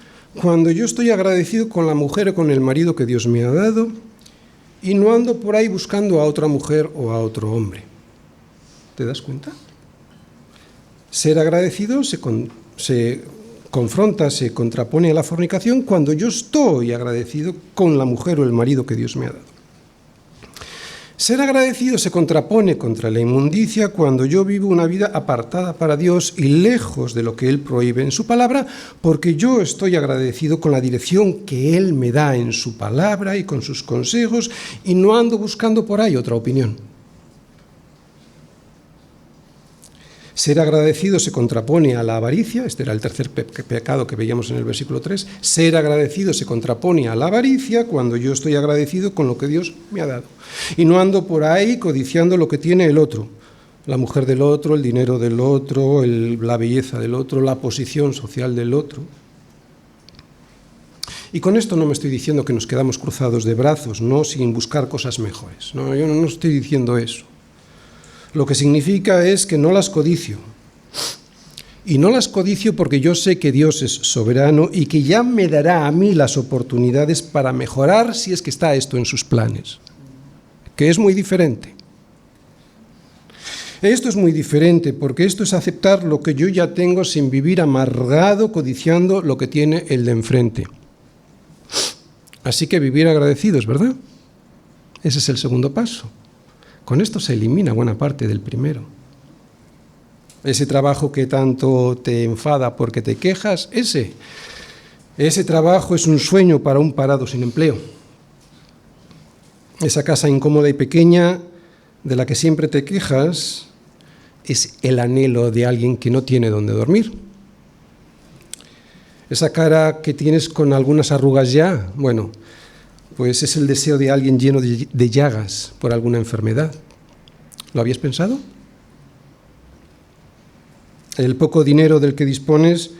cuando yo estoy agradecido con la mujer o con el marido que Dios me ha dado y no ando por ahí buscando a otra mujer o a otro hombre. ¿Te das cuenta? Ser agradecido se confronta, se contrapone a la fornicación cuando yo estoy agradecido con la mujer o el marido que Dios me ha dado. Ser agradecido se contrapone contra la inmundicia cuando yo vivo una vida apartada para Dios y lejos de lo que Él prohíbe en su palabra, porque yo estoy agradecido con la dirección que Él me da en su palabra y con sus consejos y no ando buscando por ahí otra opinión. Ser agradecido se contrapone a la avaricia, este era el tercer pecado que veíamos en el versículo 3. Ser agradecido se contrapone a la avaricia cuando yo estoy agradecido con lo que Dios me ha dado. Y no ando por ahí codiciando lo que tiene el otro, la mujer del otro, el dinero del otro, la belleza del otro, la posición social del otro. Y con esto no me estoy diciendo que nos quedamos cruzados de brazos, no sin buscar cosas mejores. No, yo no estoy diciendo eso. Lo que significa es que no las codicio. Y no las codicio porque yo sé que Dios es soberano y que ya me dará a mí las oportunidades para mejorar si es que está esto en sus planes. Que es muy diferente. Esto es muy diferente porque esto es aceptar lo que yo ya tengo sin vivir amargado codiciando lo que tiene el de enfrente. Así que vivir agradecidos, ¿verdad? Ese es el segundo paso. Con esto se elimina buena parte del primero. Ese trabajo que tanto te enfada porque te quejas, ese trabajo es un sueño para un parado sin empleo. Esa casa incómoda y pequeña de la que siempre te quejas es el anhelo de alguien que no tiene dónde dormir. Esa cara que tienes con algunas arrugas ya, bueno, pues es el deseo de alguien lleno de llagas por alguna enfermedad. ¿Lo habías pensado? El poco dinero del que dispones,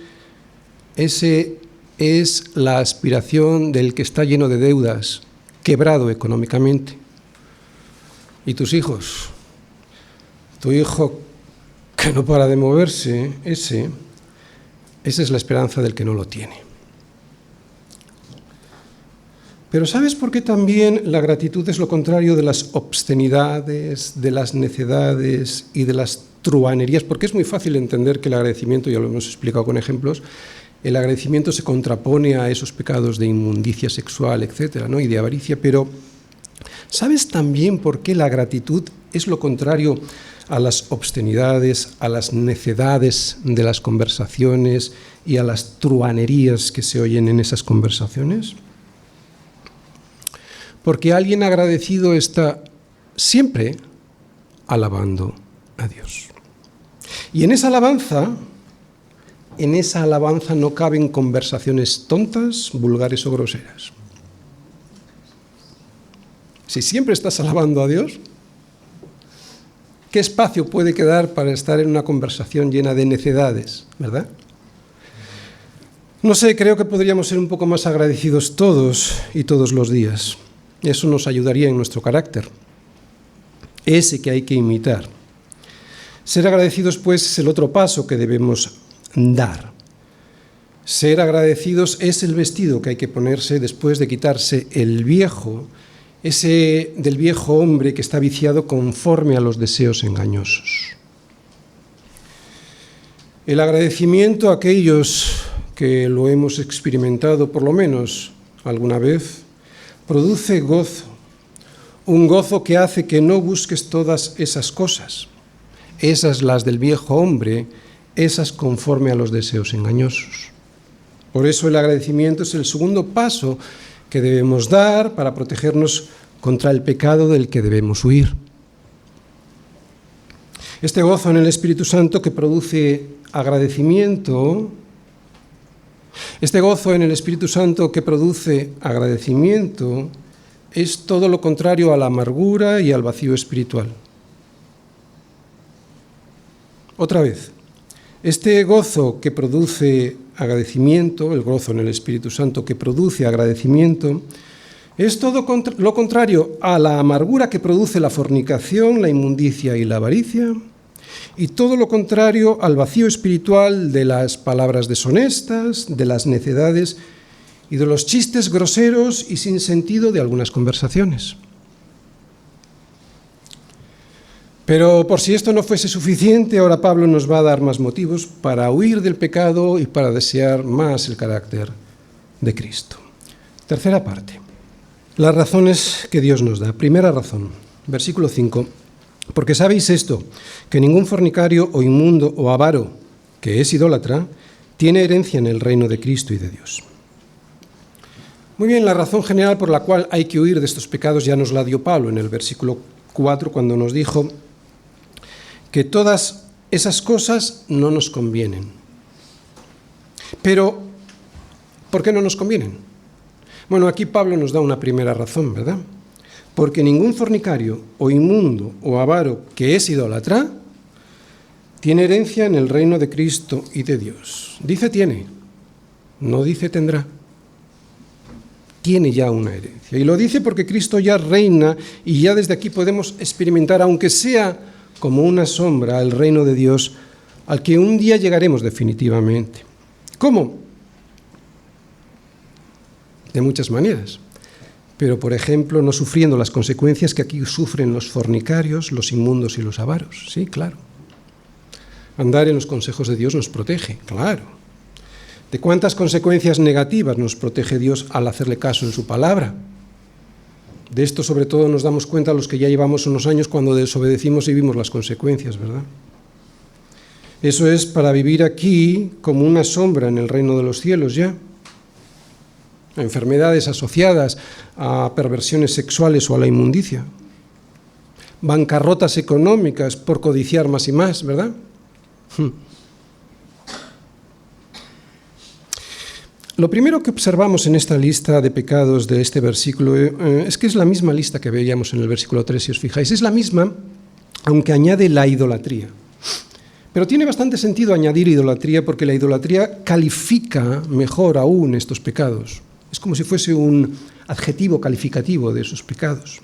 ese es la aspiración del que está lleno de deudas, quebrado económicamente. ¿Y tus hijos? Tu hijo que no para de moverse, esa es la esperanza del que no lo tiene. Pero ¿sabes por qué también la gratitud es lo contrario de las obscenidades, de las necedades y de las truhanerías? Porque es muy fácil entender que el agradecimiento, ya lo hemos explicado con ejemplos, el agradecimiento se contrapone a esos pecados de inmundicia sexual, etcétera, ¿no? Y de avaricia, pero ¿sabes también por qué la gratitud es lo contrario a las obscenidades, a las necedades de las conversaciones y a las truhanerías que se oyen en esas conversaciones? Porque alguien agradecido está siempre alabando a Dios. Y en esa alabanza no caben conversaciones tontas, vulgares o groseras. Si siempre estás alabando a Dios, ¿qué espacio puede quedar para estar en una conversación llena de necedades, verdad? No sé, creo que podríamos ser un poco más agradecidos todos y todos los días. Eso nos ayudaría en nuestro carácter, ese que hay que imitar. Ser agradecidos, pues, es el otro paso que debemos dar. Ser agradecidos es el vestido que hay que ponerse después de quitarse el viejo, ese del viejo hombre que está viciado conforme a los deseos engañosos. El agradecimiento a aquellos que lo hemos experimentado por lo menos alguna vez, produce gozo, un gozo que hace que no busques todas esas cosas, esas las del viejo hombre, esas conforme a los deseos engañosos. Por eso el agradecimiento es el segundo paso que debemos dar para protegernos contra el pecado del que debemos huir. Este gozo en el Espíritu Santo que produce agradecimiento, es todo lo contrario a la amargura y al vacío espiritual. Otra vez, este gozo que produce agradecimiento, el gozo en el Espíritu Santo que produce agradecimiento, es todo lo contrario a la amargura que produce la fornicación, la inmundicia y la avaricia, y todo lo contrario al vacío espiritual de las palabras deshonestas, de las necedades y de los chistes groseros y sin sentido de algunas conversaciones. Pero por si esto no fuese suficiente, ahora Pablo nos va a dar más motivos para huir del pecado y para desear más el carácter de Cristo. Tercera parte. Las razones que Dios nos da. Primera razón, versículo 5. Porque sabéis esto, que ningún fornicario o inmundo o avaro, que es idólatra, tiene herencia en el reino de Cristo y de Dios. Muy bien, la razón general por la cual hay que huir de estos pecados ya nos la dio Pablo en el versículo 4, cuando nos dijo que todas esas cosas no nos convienen. Pero, ¿por qué no nos convienen? Bueno, aquí Pablo nos da una primera razón, ¿verdad? Porque ningún fornicario o inmundo o avaro que es idólatra tiene herencia en el reino de Cristo y de Dios. Dice tiene, no dice tendrá. Tiene ya una herencia. Y lo dice porque Cristo ya reina y ya desde aquí podemos experimentar, aunque sea como una sombra, el reino de Dios al que un día llegaremos definitivamente. ¿Cómo? De muchas maneras. Pero, por ejemplo, no sufriendo las consecuencias que aquí sufren los fornicarios, los inmundos y los avaros. Sí, claro. Andar en los consejos de Dios nos protege, claro. ¿De cuántas consecuencias negativas nos protege Dios al hacerle caso en su palabra? De esto, sobre todo, nos damos cuenta los que ya llevamos unos años cuando desobedecimos y vimos las consecuencias, ¿verdad? Eso es para vivir aquí como una sombra en el reino de los cielos ya. Enfermedades asociadas a perversiones sexuales o a la inmundicia. bancarrotas económicas por codiciar más y más, ¿verdad? Lo primero que observamos en esta lista de pecados de este versículo es que es la misma lista que veíamos en el versículo 3, si os fijáis. Es la misma, aunque añade la idolatría. Pero tiene bastante sentido añadir idolatría porque la idolatría califica mejor aún estos pecados. Es como si fuese un adjetivo calificativo de esos pecados.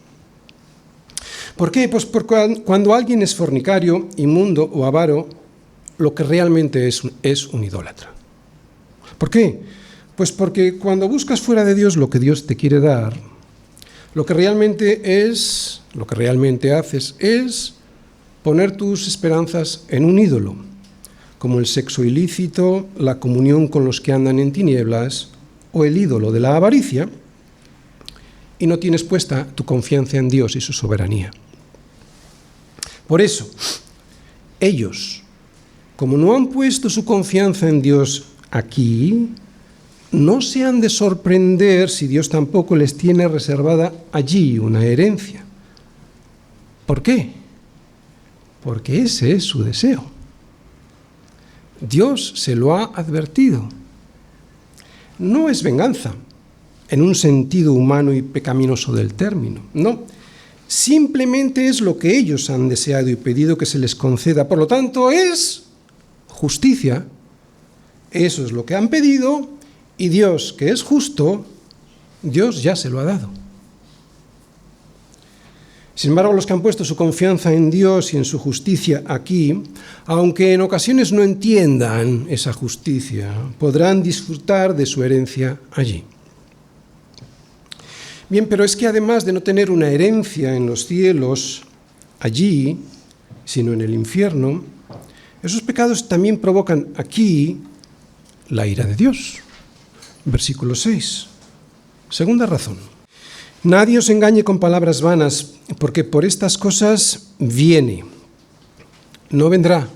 ¿Por qué? Pues porque cuando alguien es fornicario, inmundo o avaro, lo que realmente es un idólatra. ¿Por qué? Pues porque cuando buscas fuera de Dios lo que Dios te quiere dar, lo que realmente haces es poner tus esperanzas en un ídolo, como el sexo ilícito, la comunión con los que andan en tinieblas o el ídolo de la avaricia, y no tienes puesta tu confianza en Dios y su soberanía. Por eso, ellos, como no han puesto su confianza en Dios aquí, no se han de sorprender si Dios tampoco les tiene reservada allí una herencia. ¿Por qué? Porque ese es su deseo. Dios se lo ha advertido. No es venganza, en un sentido humano y pecaminoso del término, no. Simplemente es lo que ellos han deseado y pedido que se les conceda. Por lo tanto, es justicia. Eso es lo que han pedido y Dios, que es justo, Dios ya se lo ha dado. Sin embargo, los que han puesto su confianza en Dios y en su justicia aquí, aunque en ocasiones no entiendan esa justicia, podrán disfrutar de su herencia allí. Bien, pero es que además de no tener una herencia en los cielos allí, sino en el infierno, esos pecados también provocan aquí la ira de Dios. Versículo 6. Segunda razón. Nadie os engañe con palabras vanas, porque por estas cosas viene, no vendrá,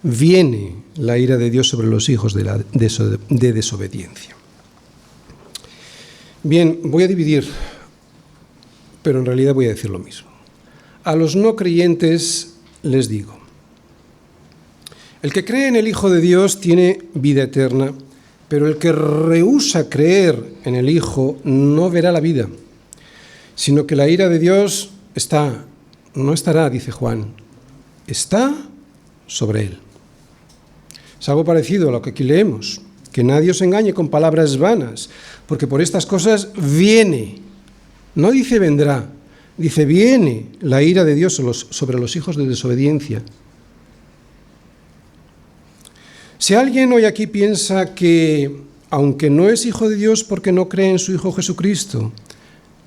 viene la ira de Dios sobre los hijos de desobediencia. Bien, voy a dividir, pero en realidad voy a decir lo mismo. A los no creyentes les digo, el que cree en el Hijo de Dios tiene vida eterna, pero el que rehúsa creer en el Hijo no verá la vida, sino que la ira de Dios no estará, dice Juan, está sobre él. Es algo parecido a lo que aquí leemos, que nadie os engañe con palabras vanas, porque por estas cosas viene, no dice vendrá, dice viene la ira de Dios sobre los hijos de desobediencia. Si alguien hoy aquí piensa que, aunque no es hijo de Dios porque no cree en su Hijo Jesucristo,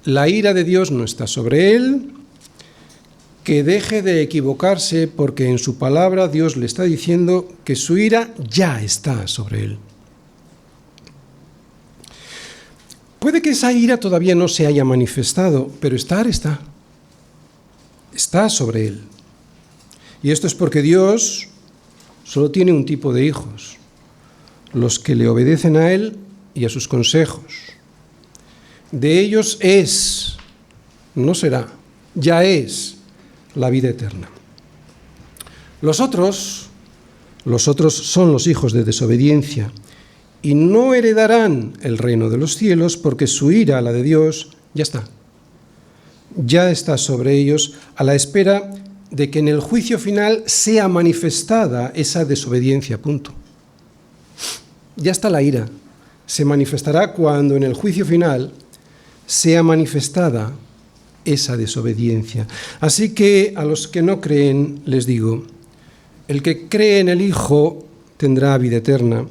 la ira de Dios no está sobre él, que deje de equivocarse porque en su palabra Dios le está diciendo que su ira ya está sobre él. Puede que esa ira todavía no se haya manifestado, pero está sobre él. Y esto es porque Dios solo tiene un tipo de hijos, los que le obedecen a él y a sus consejos. De ellos es, no será, ya es la vida eterna. Los otros son los hijos de desobediencia y no heredarán el reino de los cielos porque su ira, la de Dios, ya está sobre ellos a la espera de que en el juicio final sea manifestada esa desobediencia, punto. Ya está la ira, se manifestará cuando en el juicio final sea manifestada esa desobediencia. Así que a los que no creen les digo, el que cree en el Hijo tendrá vida eterna,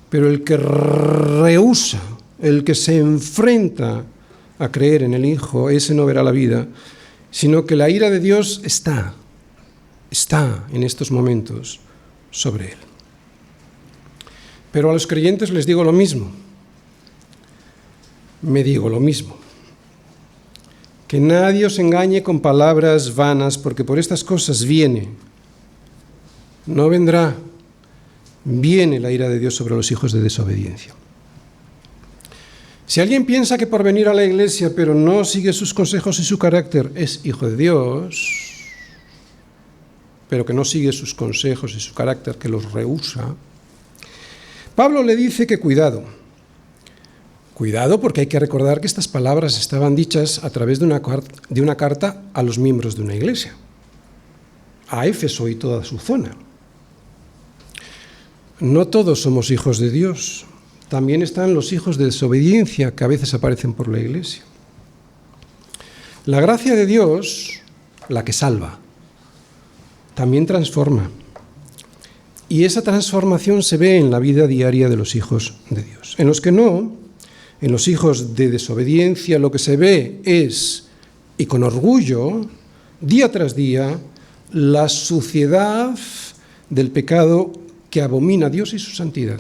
pero el que rehúsa, el que se enfrenta a creer en el Hijo, ese no verá la vida, sino que la ira de Dios está en estos momentos sobre él. Pero a los creyentes les digo lo mismo, que nadie os engañe con palabras vanas, porque por estas cosas viene, no vendrá, viene la ira de Dios sobre los hijos de desobediencia. Si alguien piensa que por venir a la iglesia pero no sigue sus consejos y su carácter es hijo de Dios, pero que no sigue sus consejos y su carácter, que los rehúsa, Pablo le dice que cuidado. Cuidado, porque hay que recordar que estas palabras estaban dichas a través de una carta a los miembros de una iglesia, a Éfeso y toda su zona. No todos somos hijos de Dios. También están los hijos de desobediencia que a veces aparecen por la iglesia. La gracia de Dios, la que salva, también transforma. Y esa transformación se ve en la vida diaria de los hijos de Dios. En los que no, en los hijos de desobediencia, lo que se ve es, y con orgullo, día tras día, la suciedad del pecado que abomina a Dios y su santidad.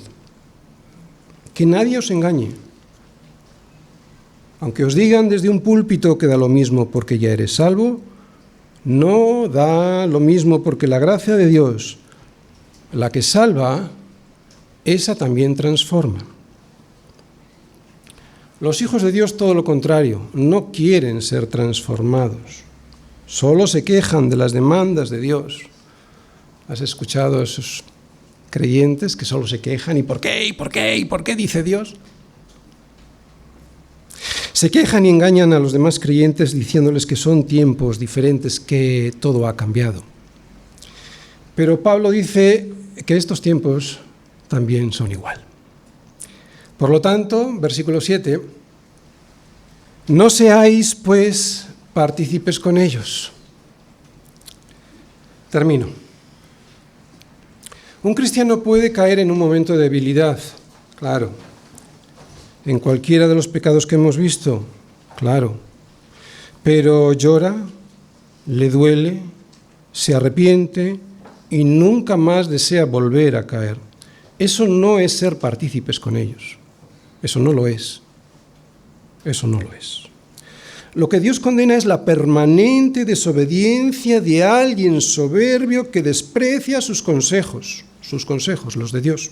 Que nadie os engañe. Aunque os digan desde un púlpito que da lo mismo porque ya eres salvo, no da lo mismo porque la gracia de Dios, la que salva, esa también transforma. Los hijos de Dios, todo lo contrario, no quieren ser transformados. Solo se quejan de las demandas de Dios. ¿Has escuchado a esos creyentes que solo se quejan? ¿Y por qué? ¿Y por qué? ¿Y por qué dice Dios? Se quejan y engañan a los demás creyentes diciéndoles que son tiempos diferentes, que todo ha cambiado. Pero Pablo dice que estos tiempos también son igual. Por lo tanto, versículo 7, no seáis, pues, partícipes con ellos. Termino. Un cristiano puede caer en un momento de debilidad, claro. En cualquiera de los pecados que hemos visto, claro. Pero llora, le duele, se arrepiente y nunca más desea volver a caer. Eso no es ser partícipes con ellos. Eso no lo es. Eso no lo es. Lo que Dios condena es la permanente desobediencia de alguien soberbio que desprecia sus consejos, los de Dios.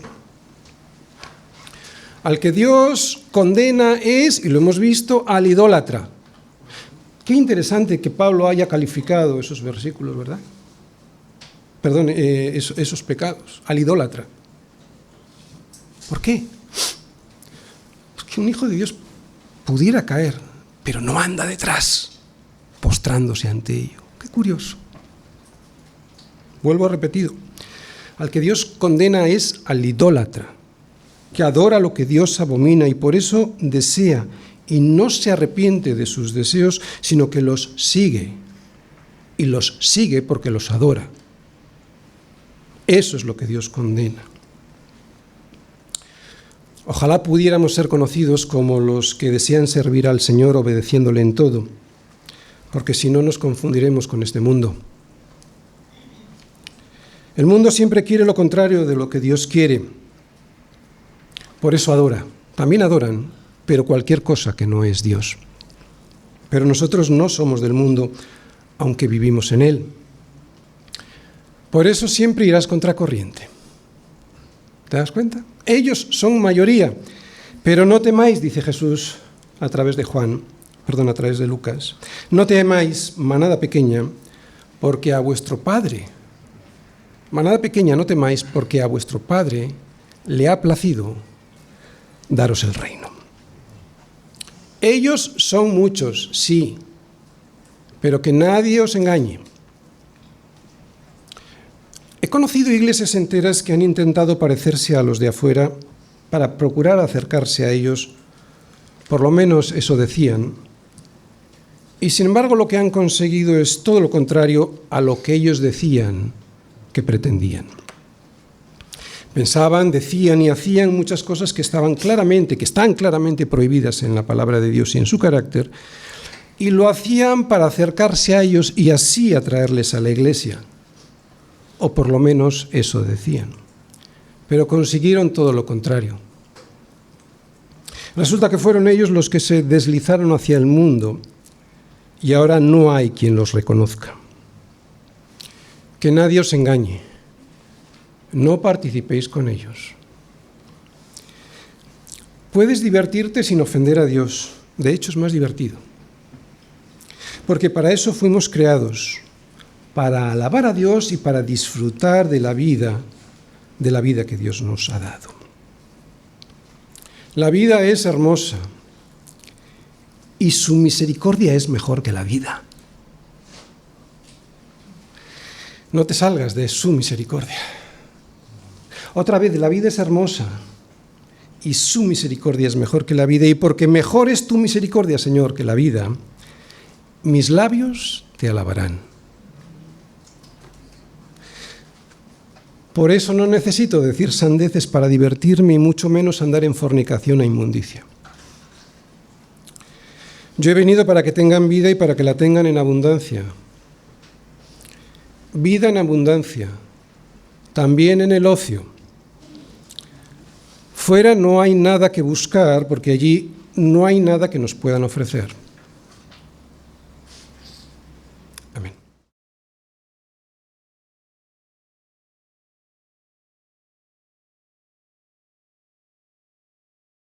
Al que Dios condena es, y lo hemos visto, al idólatra. Qué interesante que Pablo haya calificado esos versículos, ¿verdad? Perdón, esos pecados, al idólatra. ¿Por qué? Porque un hijo de Dios pudiera caer, pero no anda detrás, postrándose ante ello. Qué curioso. Vuelvo a repetir, al que Dios condena es al idólatra, que adora lo que Dios abomina y por eso desea y no se arrepiente de sus deseos, sino que los sigue. Y los sigue porque los adora. Eso es lo que Dios condena. Ojalá pudiéramos ser conocidos como los que desean servir al Señor obedeciéndole en todo, porque si no nos confundiremos con este mundo. El mundo siempre quiere lo contrario de lo que Dios quiere. Por eso adora. También adoran, pero cualquier cosa que no es Dios. Pero nosotros no somos del mundo, aunque vivimos en él. Por eso siempre irás contracorriente. ¿Te das cuenta? Ellos son mayoría, pero no temáis, dice Jesús a través de a través de Lucas, no temáis, manada pequeña, porque a vuestro Padre, manada pequeña, no temáis, porque a vuestro Padre le ha placido daros el reino. Ellos son muchos, sí, pero que nadie os engañe. He conocido iglesias enteras que han intentado parecerse a los de afuera para procurar acercarse a ellos, por lo menos eso decían, y sin embargo lo que han conseguido es todo lo contrario a lo que ellos decían que pretendían. Pensaban, decían y hacían muchas cosas que están claramente prohibidas en la palabra de Dios y en su carácter, y lo hacían para acercarse a ellos y así atraerles a la iglesia. O por lo menos eso decían. Pero consiguieron todo lo contrario. Resulta que fueron ellos los que se deslizaron hacia el mundo y ahora no hay quien los reconozca. Que nadie os engañe. No participéis con ellos. Puedes divertirte sin ofender a Dios. De hecho, es más divertido. Porque para eso fuimos creados, para alabar a Dios y para disfrutar de la vida que Dios nos ha dado. La vida es hermosa y su misericordia es mejor que la vida. No te salgas de su misericordia. Otra vez, la vida es hermosa y su misericordia es mejor que la vida, y porque mejor es tu misericordia, Señor, que la vida, mis labios te alabarán. Por eso no necesito decir sandeces para divertirme y mucho menos andar en fornicación e inmundicia. Yo he venido para que tengan vida y para que la tengan en abundancia. Vida en abundancia, también en el ocio. Fuera no hay nada que buscar porque allí no hay nada que nos puedan ofrecer.